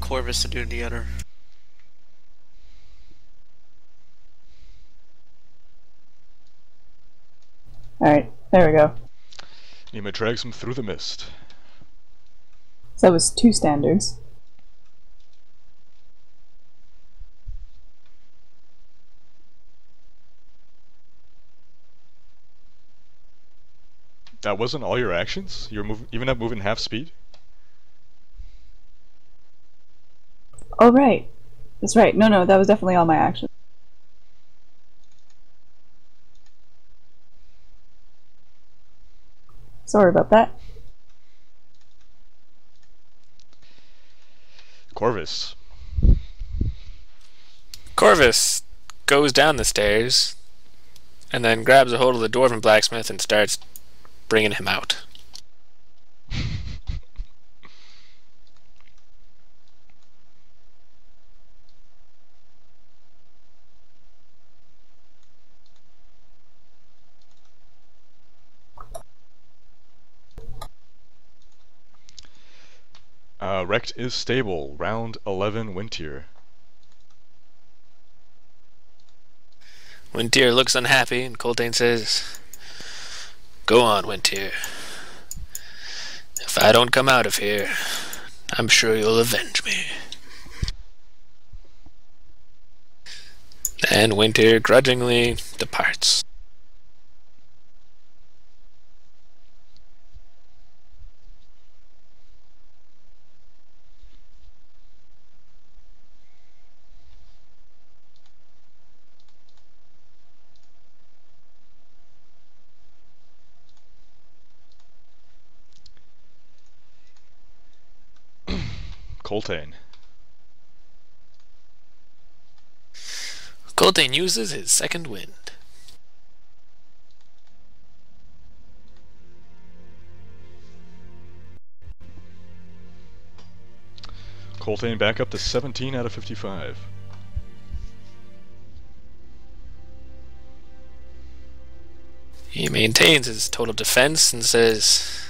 Corvus to do the other. Alright, there we go. Nima drags him through the mist. So that was 2 standards. That wasn't all your actions? You were even up moving half speed? Oh, right. That's right. No, that was definitely all my actions. Sorry about that. Corvus. Corvus goes down the stairs and then grabs a hold of the dwarven blacksmith and starts bringing him out. Wrecked is stable. Round 11, Wintier. Wintier looks unhappy and Coltane says, "Go on, Wintier. If I don't come out of here, I'm sure you'll avenge me." And Wintier grudgingly departs. Coltane. Coltane uses his second wind. Coltane back up to 17 out of 55. He maintains his total defense and says,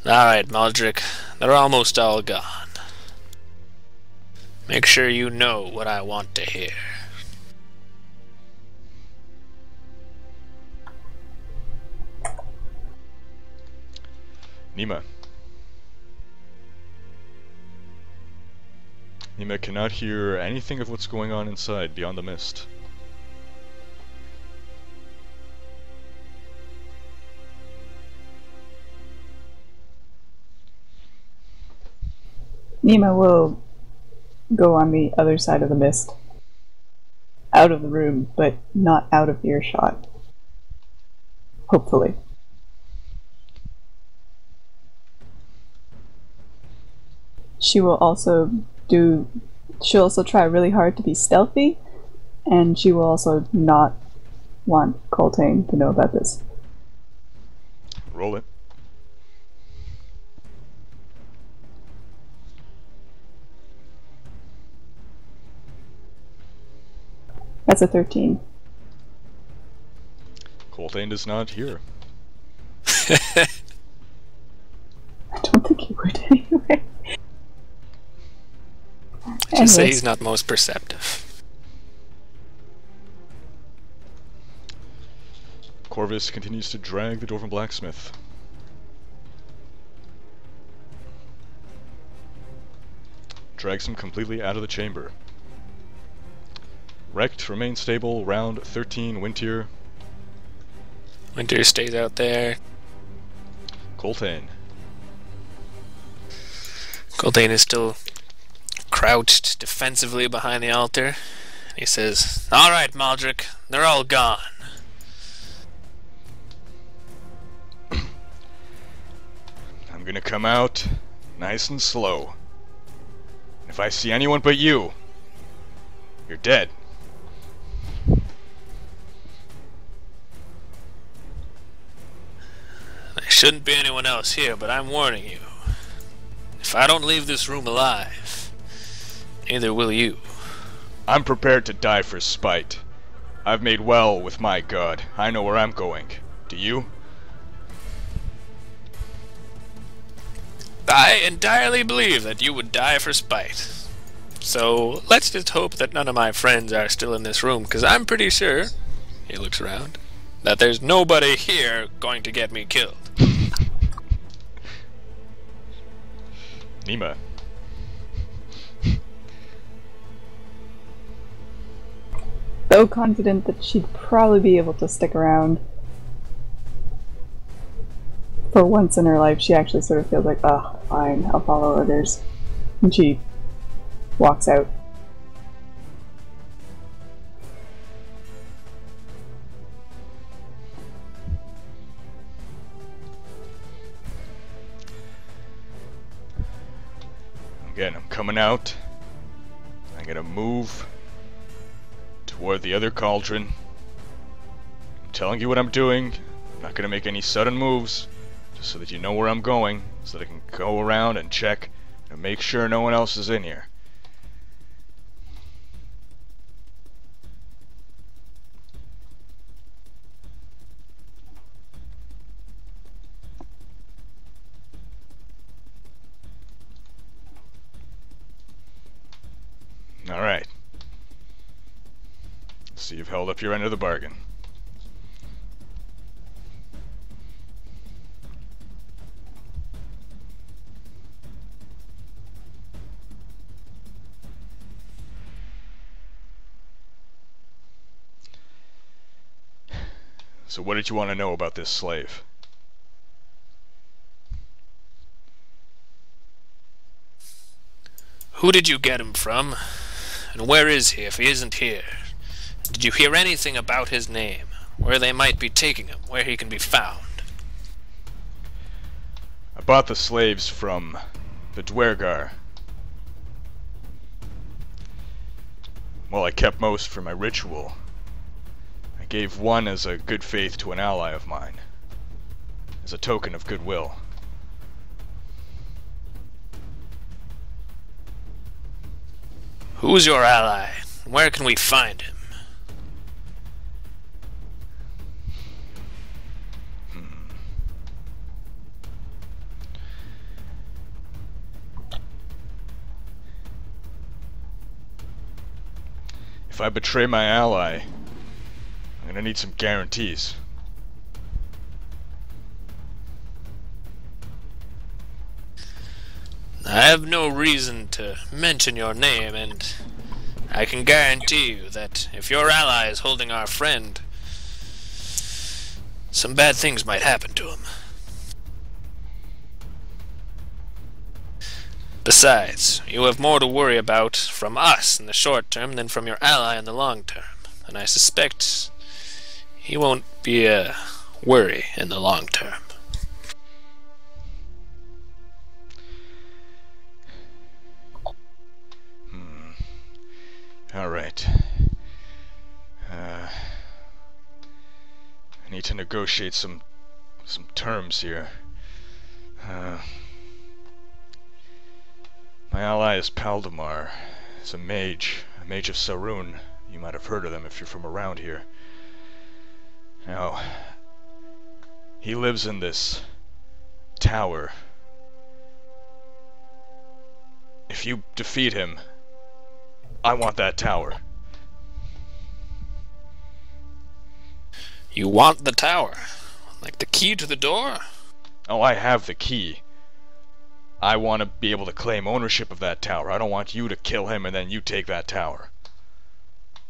"Alright, Maldrick, they're almost all gone. Make sure you know what I want to hear." Nima. Nima cannot hear anything of what's going on inside beyond the mist. Nima will go on the other side of the mist. Out of the room, but not out of earshot. Hopefully. She'll also try really hard to be stealthy, and she will also not want Coltane to know about this. Roll it. That's a 13. Coltane does not hear. I don't think he would anyway. Just say he's not most perceptive. Corvus continues to drag the dwarven blacksmith. Drags him completely out of the chamber. Wrecked remains stable. Round 13, Wintier. Wintier stays out there. Coltane. Coltane is still crouched defensively behind the altar. He says, "Alright, Maldrick, they're all gone." I'm gonna come out nice and slow. If I see anyone but you, you're dead. There shouldn't be anyone else here, but I'm warning you. If I don't leave this room alive, neither will you. I'm prepared to die for spite. I've made well with my god. I know where I'm going. Do you? I entirely believe that you would die for spite. So let's just hope that none of my friends are still in this room, because I'm pretty sure, he looks around, that there's nobody here going to get me killed. Nima. Though confident that she'd probably be able to stick around, for once in her life, she actually sort of feels like, oh, fine, I'll follow orders. And she walks out. Again, I'm coming out. I'm gonna move toward the other cauldron. I'm telling you what I'm doing. I'm not gonna make any sudden moves, just so that you know where I'm going, so that I can go around and check and make sure no one else is in here. Alright. So you've held up your end of the bargain. So what did you want to know about this slave? Who did you get him from? And where is he if he isn't here? Did you hear anything about his name? Where they might be taking him? Where he can be found? I bought the slaves from the Dwergar. Well, I kept most for my ritual. I gave one as a good faith to an ally of mine, as a token of goodwill. Who's your ally? Where can we find him? If I betray my ally, I'm gonna need some guarantees. I have no reason to mention your name, and I can guarantee you that if your ally is holding our friend, some bad things might happen to him. Besides, you have more to worry about from us in the short term than from your ally in the long term, and I suspect he won't be a worry in the long term. Alright. I need to negotiate some terms here. My ally is Paldemar. He's a mage of Sarun. You might have heard of them if you're from around here. Now, he lives in this tower. If you defeat him, I want that tower. You want the tower? Like the key to the door? Oh, I have the key. I want to be able to claim ownership of that tower. I don't want you to kill him and then you take that tower.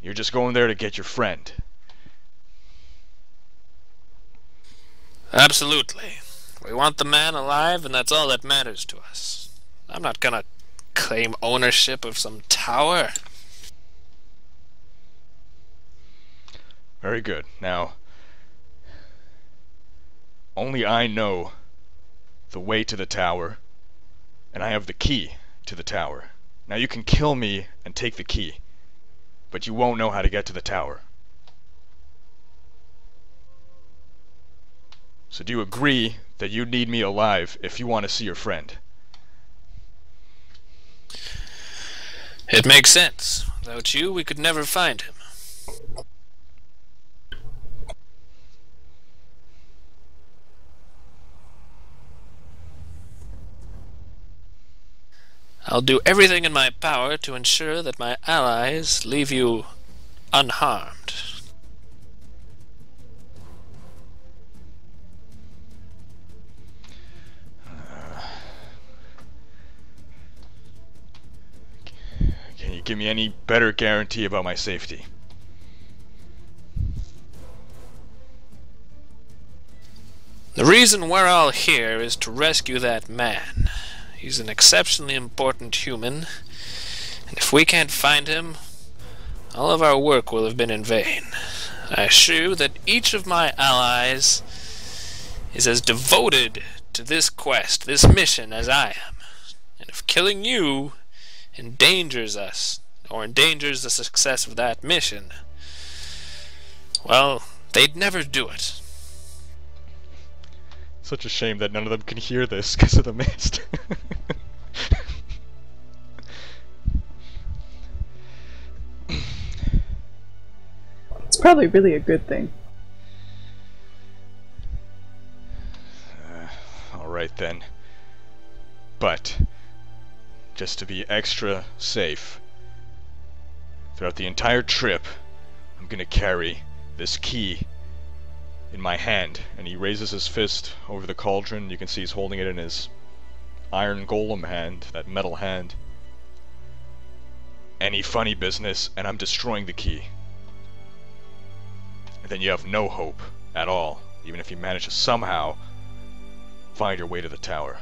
You're just going there to get your friend. Absolutely. We want the man alive, and that's all that matters to us. I'm not gonna claim ownership of some tower. Very good. Now, only I know the way to the tower, and I have the key to the tower. Now you can kill me and take the key, but you won't know how to get to the tower. So do you agree that you need me alive if you want to see your friend? It makes sense. Without you, we could never find him. I'll do everything in my power to ensure that my allies leave you unharmed. Can you give me any better guarantee about my safety? The reason we're all here is to rescue that man. He's an exceptionally important human, and if we can't find him, all of our work will have been in vain. I assure you that each of my allies is as devoted to this quest, this mission, as I am. And if killing you endangers us, or endangers the success of that mission, well, they'd never do it. Such a shame that none of them can hear this because of the mist. It's probably really a good thing. Alright then. But, just to be extra safe, throughout the entire trip, I'm gonna carry this key in my hand. And he raises his fist over the cauldron. You can see he's holding it in his iron golem hand, that metal hand. Any funny business, and I'm destroying the key. And then you have no hope at all, even if you manage to somehow find your way to the tower.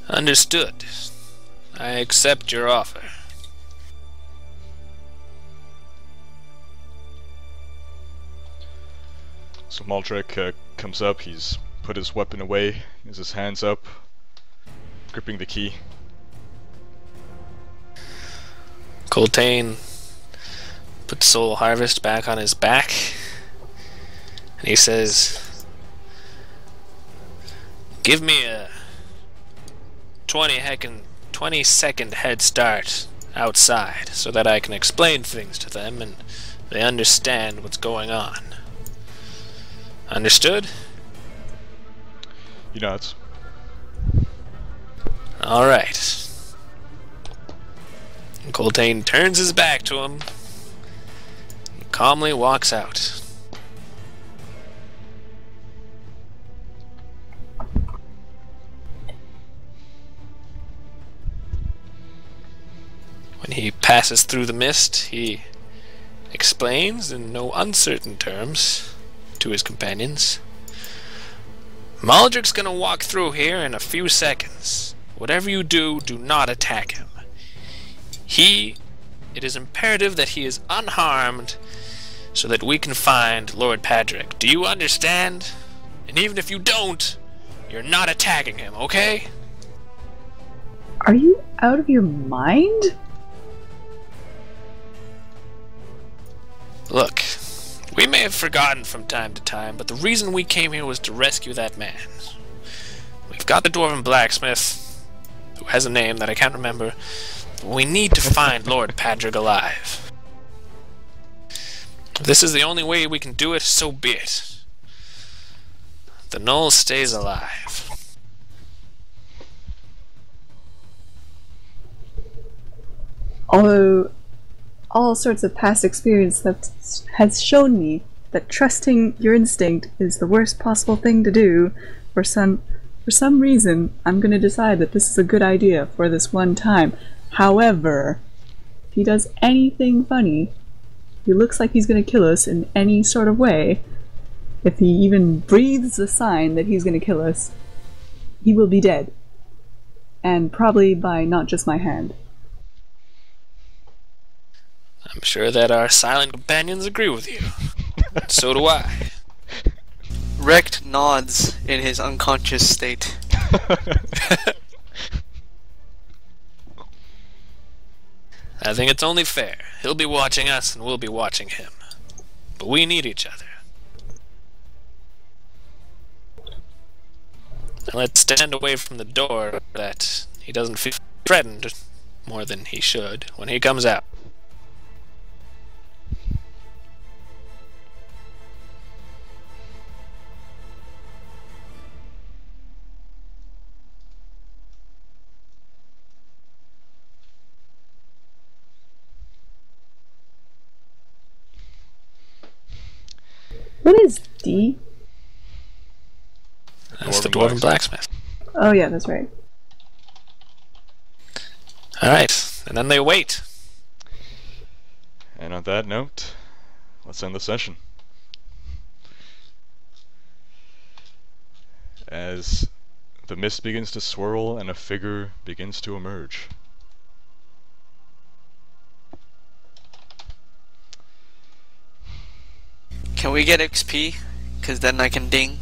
Understood. I accept your offer. So Maldrick comes up, he's put his weapon away, has his hands up, gripping the key. Coltane puts Soul Harvest back on his back, and he says, "Give me a 20-second head start outside so that I can explain things to them and they understand what's going on. Understood?" He nods. Alright. Coltane turns his back to him and calmly walks out. When he passes through the mist, he explains in no uncertain terms to his companions, "Maldrick's gonna walk through here in a few seconds. Whatever you do, do not attack him. It is imperative that he is unharmed so that we can find Lord Padrick. Do you understand? And even if you don't, you're not attacking him, okay?" Are you out of your mind? Look, we may have forgotten from time to time, but the reason we came here was to rescue that man. We've got the dwarven blacksmith, who has a name that I can't remember, but we need to find Lord Padrick alive. If this is the only way we can do it, so be it. The Gnoll stays alive. Although all sorts of past experience has shown me that trusting your instinct is the worst possible thing to do, for some reason I'm going to decide that this is a good idea for this one time. However, if he does anything funny, he looks like he's going to kill us in any sort of way, if he even breathes a sign that he's going to kill us, he will be dead. And probably by not just my hand. I'm sure that our silent companions agree with you. So do I. Rekt nods in his unconscious state. I think it's only fair. He'll be watching us and we'll be watching him. But we need each other. Now let's stand away from the door that he doesn't feel threatened more than he should when he comes out. What is D? That's the dwarven blacksmith. Oh yeah, that's right. Alright, and then they wait. And on that note, let's end the session. As the mist begins to swirl and a figure begins to emerge. Can we get XP? Because then I can ding.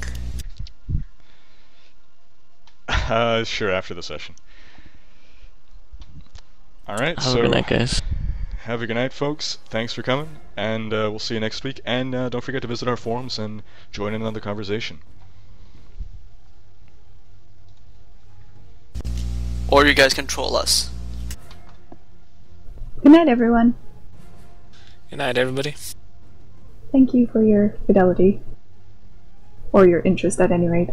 Sure, after the session. Alright, Have so a good night, guys. have a good night, folks. Thanks for coming, and we'll see you next week. And don't forget to visit our forums and join in on the conversation. Or you guys control us. Good night, everyone. Good night, everybody. Thank you for your fidelity. Or your interest, at any rate.